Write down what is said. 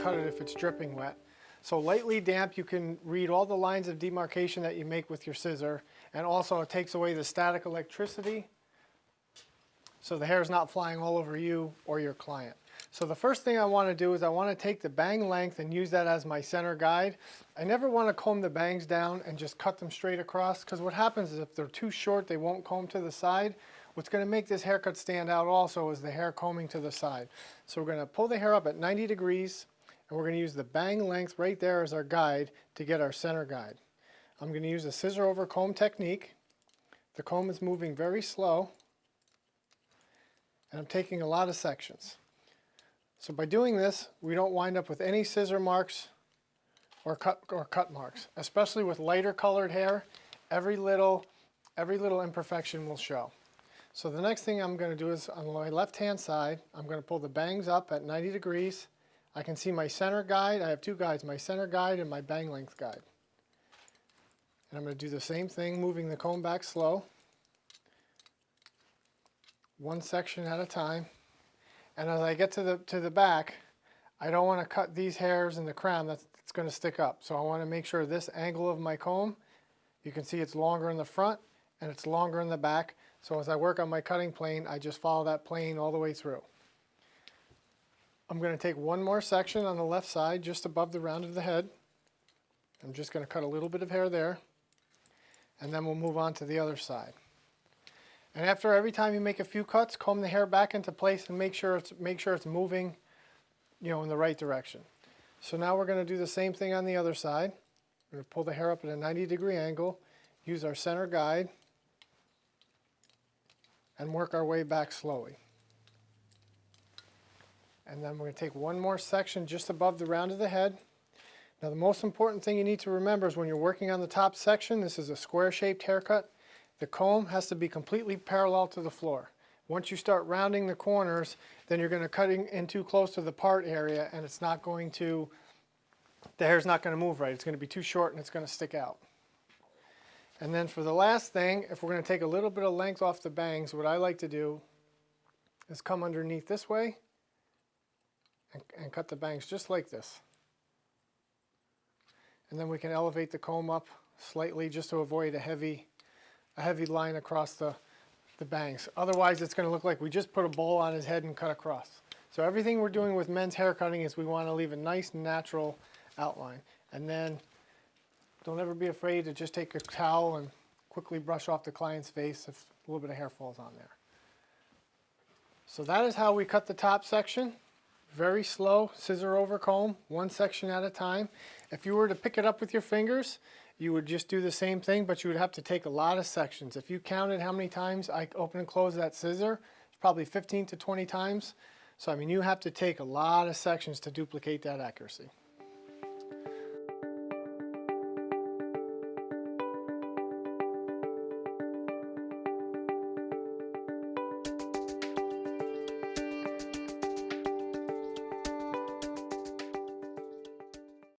cut it if it's dripping wet. So lightly damp, you can read all the lines of demarcation that you make with your scissor, and also it takes away the static electricity so the hair is not flying all over you or your client. So the first thing I want to do is I want to take the bang length and use that as my center guide. I never want to comb the bangs down and just cut them straight across, because what happens is if they're too short, they won't comb to the side. What's going to make this haircut stand out also is the hair combing to the side. So we're going to pull the hair up at 90 degrees, and we're going to use the bang length right there as our guide to get our center guide. I'm going to use a scissor over comb technique. The comb is moving very slow, and I'm taking a lot of sections. So by doing this, we don't wind up with any scissor marks or cut marks. Especially with lighter colored hair, every little imperfection will show. So the next thing I'm going to do is on my left-hand side, I'm going to pull the bangs up at 90 degrees. I can see my center guide. I have two guides, my center guide and my bang length guide. And I'm going to do the same thing, moving the comb back slow, one section at a time. And as I get to the back, I don't want to cut these hairs in the crown. That's going to stick up. So I want to make sure this angle of my comb, you can see it's longer in the front and it's longer in the back. So as I work on my cutting plane, I just follow that plane all the way through. I'm going to take one more section on the left side, just above the round of the head. I'm just going to cut a little bit of hair there, and then we'll move on to the other side. And after every time you make a few cuts, comb the hair back into place and make sure it's moving, in the right direction. So now we're going to do the same thing on the other side. We're going to pull the hair up at a 90-degree angle, use our center guide, and work our way back slowly. And then we're going to take one more section just above the round of the head. Now the most important thing you need to remember is when you're working on the top section, this is a square-shaped haircut, the comb has to be completely parallel to the floor. Once you start rounding the corners, then you're going to cut in too close to the part area, and the hair's not going to move right. It's going to be too short and it's going to stick out. And then for the last thing, if we're going to take a little bit of length off the bangs, what I like to do is come underneath this way and cut the bangs just like this. And then we can elevate the comb up slightly just to avoid a heavy line across the bangs. Otherwise it's going to look like we just put a bowl on his head and cut across. So everything we're doing with men's hair cutting is we want to leave a nice natural outline. And then don't ever be afraid to just take a towel and quickly brush off the client's face if a little bit of hair falls on there. So that is how we cut the top section. Very slow, scissor over comb, one section at a time. If you were to pick it up with your fingers, you would just do the same thing, but you would have to take a lot of sections. If you counted how many times I open and close that scissor, it's probably 15 to 20 times. So I mean, you have to take a lot of sections to duplicate that accuracy.